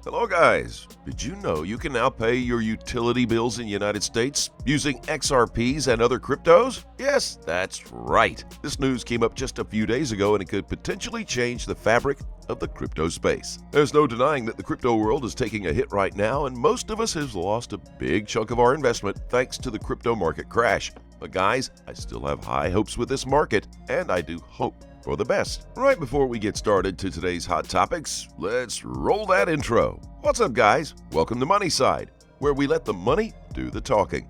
Hello guys! Did you know you can now pay your utility bills in the United States using XRPs and other cryptos? Yes, that's right. This news came up just a few days ago and it could potentially change the fabric of the crypto space. There's no denying that the crypto world is taking a hit right now and most of us have lost a big chunk of our investment thanks to the crypto market crash. But guys, I still have high hopes with this market and I do hope for the best. Right before we get started to today's hot topics, let's roll that intro. What's up guys? Welcome to Money Side, where we let the money do the talking.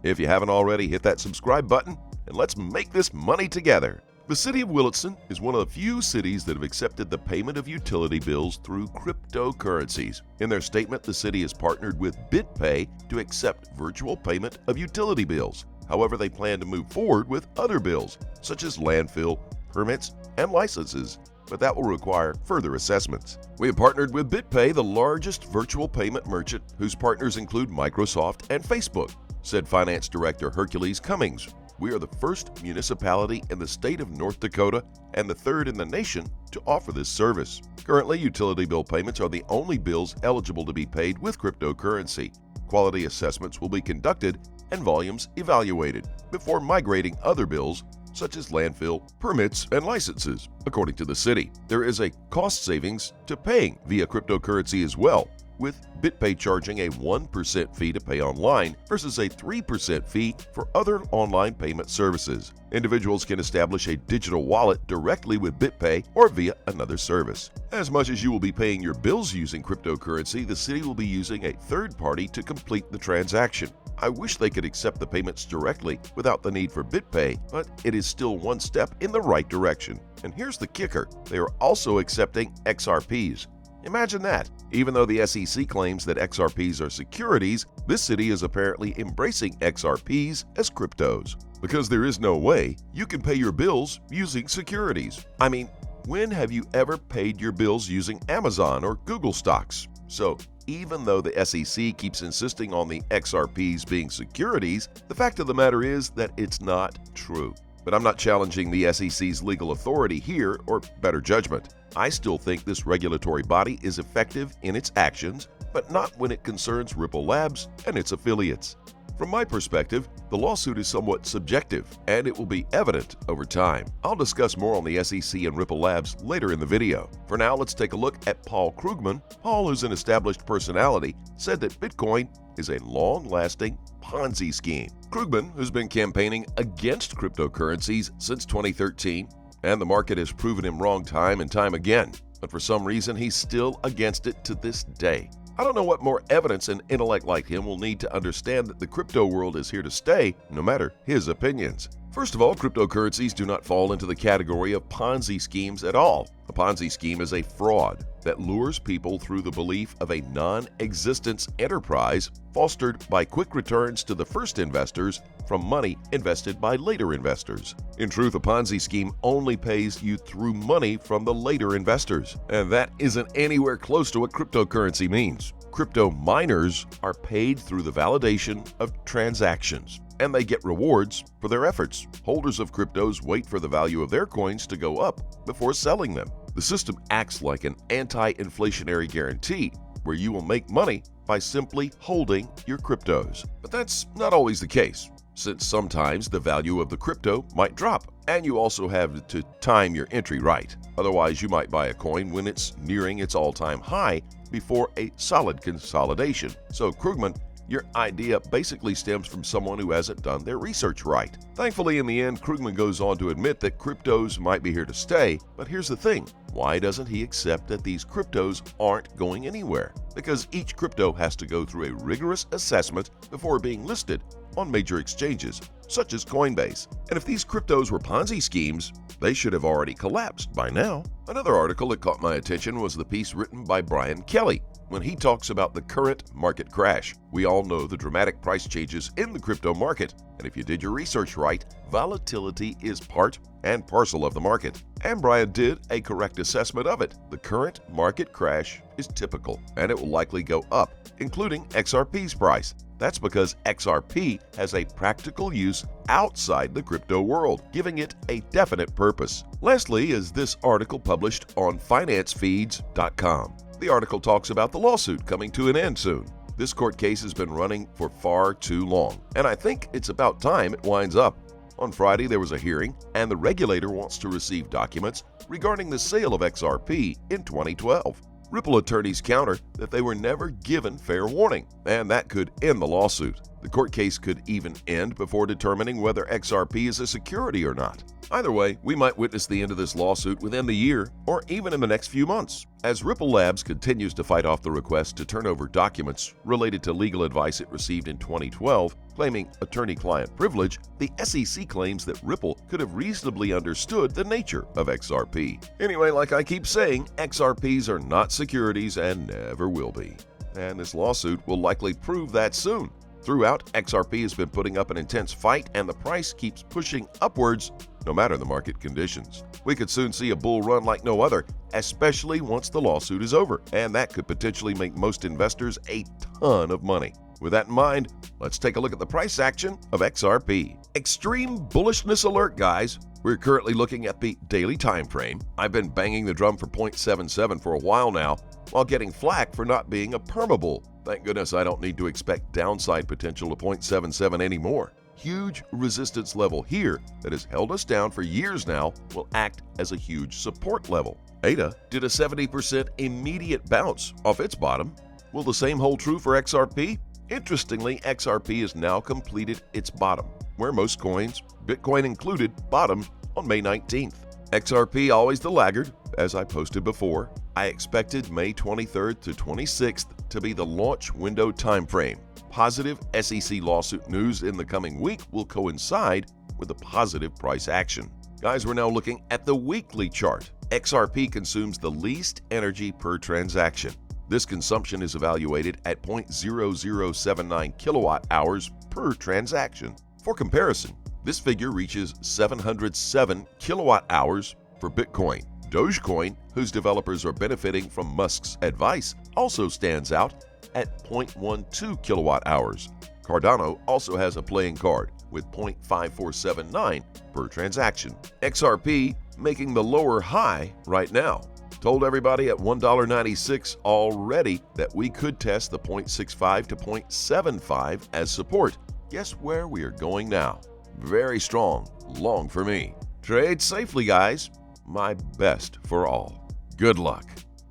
If you haven't already, hit that subscribe button and let's make this money together. The city of Williston is one of the few cities that have accepted the payment of utility bills through cryptocurrencies. In their statement, the city has partnered with BitPay to accept virtual payment of utility bills. However, they plan to move forward with other bills, such as landfill, permits, and licenses, but that will require further assessments. We have partnered with BitPay, the largest virtual payment merchant, whose partners include Microsoft and Facebook, said Finance Director Hercules Cummings. We are the first municipality in the state of North Dakota and the third in the nation to offer this service. Currently, utility bill payments are the only bills eligible to be paid with cryptocurrency. Quality assessments will be conducted and volumes evaluated before migrating other bills such as landfill, permits, and licenses. According to the city, there is a cost savings to paying via cryptocurrency as well, with BitPay charging a 1% fee to pay online versus a 3% fee for other online payment services. Individuals can establish a digital wallet directly with BitPay or via another service. As much as you will be paying your bills using cryptocurrency, the city will be using a third party to complete the transaction. I wish they could accept the payments directly without the need for BitPay, but it is still one step in the right direction. And here's the kicker, they are also accepting XRPs. Imagine that. Even though the SEC claims that XRPs are securities, this city is apparently embracing XRPs as cryptos. Because there is no way you can pay your bills using securities. I mean, when have you ever paid your bills using Amazon or Google stocks? So, even though the SEC keeps insisting on the XRPs being securities, the fact of the matter is that it's not true. But I'm not challenging the SEC's legal authority here or better judgment. I still think this regulatory body is effective in its actions, but not when it concerns Ripple Labs and its affiliates. From my perspective, the lawsuit is somewhat subjective, and it will be evident over time. I'll discuss more on the SEC and Ripple Labs later in the video. For now, let's take a look at Paul Krugman. Paul, who's an established personality, said that Bitcoin is a long-lasting Ponzi scheme. Krugman, who's been campaigning against cryptocurrencies since 2013, and the market has proven him wrong time and time again, but for some reason he's still against it to this day. I don't know what more evidence an intellect like him will need to understand that the crypto world is here to stay, no matter his opinions. First of all, cryptocurrencies do not fall into the category of Ponzi schemes at all. A Ponzi scheme is a fraud that lures people through the belief of a non-existence enterprise fostered by quick returns to the first investors from money invested by later investors. In truth, a Ponzi scheme only pays you through money from the later investors, and that isn't anywhere close to what cryptocurrency means. Crypto miners are paid through the validation of transactions, and they get rewards for their efforts. Holders of cryptos wait for the value of their coins to go up before selling them. The system acts like an anti-inflationary guarantee where you will make money by simply holding your cryptos. But that's not always the case, since sometimes the value of the crypto might drop, and you also have to time your entry right. Otherwise, you might buy a coin when it's nearing its all-time high before a solid consolidation. So Krugman, your idea basically stems from someone who hasn't done their research right. Thankfully, in the end, Krugman goes on to admit that cryptos might be here to stay, but here's the thing. Why doesn't he accept that these cryptos aren't going anywhere? Because each crypto has to go through a rigorous assessment before being listed on major exchanges, such as Coinbase. And if these cryptos were Ponzi schemes, they should have already collapsed by now. Another article that caught my attention was the piece written by Brian Kelly when he talks about the current market crash. We all know the dramatic price changes in the crypto market, and if you did your research right, volatility is part and parcel of the market. And Brian did a correct assessment of it. The current market crash is typical, and it will likely go up, including XRP's price. That's because XRP has a practical use outside the crypto world, giving it a definite purpose. Lastly is this article published on financefeeds.com. The article talks about the lawsuit coming to an end soon. This court case has been running for far too long, and I think it's about time it winds up. On Friday, there was a hearing, and the regulator wants to receive documents regarding the sale of XRP in 2012. Ripple attorneys counter that they were never given fair warning, and that could end the lawsuit. The court case could even end before determining whether XRP is a security or not. Either way, we might witness the end of this lawsuit within the year or even in the next few months. As Ripple Labs continues to fight off the request to turn over documents related to legal advice it received in 2012, claiming attorney-client privilege, the SEC claims that Ripple could have reasonably understood the nature of XRP. Anyway, like I keep saying, XRPs are not securities and never will be. And this lawsuit will likely prove that soon. Throughout, XRP has been putting up an intense fight, and the price keeps pushing upwards no matter the market conditions. We could soon see a bull run like no other, especially once the lawsuit is over, and that could potentially make most investors a ton of money. With that in mind, let's take a look at the price action of XRP. Extreme bullishness alert, guys. We're currently looking at the daily time frame. I've been banging the drum for 0.77 for a while now, while getting flack for not being a permabull. Thank goodness I don't need to expect downside potential to 0.77 anymore. Huge resistance level here that has held us down for years now will act as a huge support level. ADA did a 70% immediate bounce off its bottom. Will the same hold true for XRP? Interestingly, XRP has now completed its bottom, where most coins, Bitcoin included, bottomed on May 19th. XRP always the laggard, as I posted before. I expected May 23rd to 26th to be the launch window timeframe. Positive SEC lawsuit news in the coming week will coincide with a positive price action. Guys, we're now looking at the weekly chart. XRP consumes the least energy per transaction. This consumption is evaluated at 0.0079 kilowatt hours per transaction. For comparison, this figure reaches 707 kilowatt hours for Bitcoin. Dogecoin, whose developers are benefiting from Musk's advice, also stands out at 0.12 kilowatt hours. Cardano also has a playing card with 0.5479 per transaction. XRP making the lower high right now. Told everybody at $1.96 already that we could test the 0.65 to 0.75 as support. Guess where we are going now? Very strong, long for me. Trade safely, guys. My best for all. Good luck.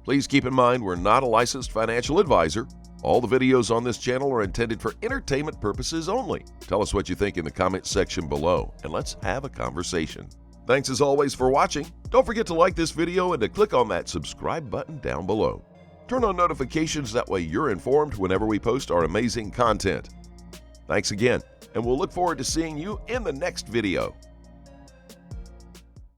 Please keep in mind we're not a licensed financial advisor. All the videos on this channel are intended for entertainment purposes only. Tell us what you think in the comment section below, and let's have a conversation. Thanks as always for watching. Don't forget to like this video and to click on that subscribe button down below. Turn on notifications, that way you're informed whenever we post our amazing content. Thanks again, and we'll look forward to seeing you in the next video.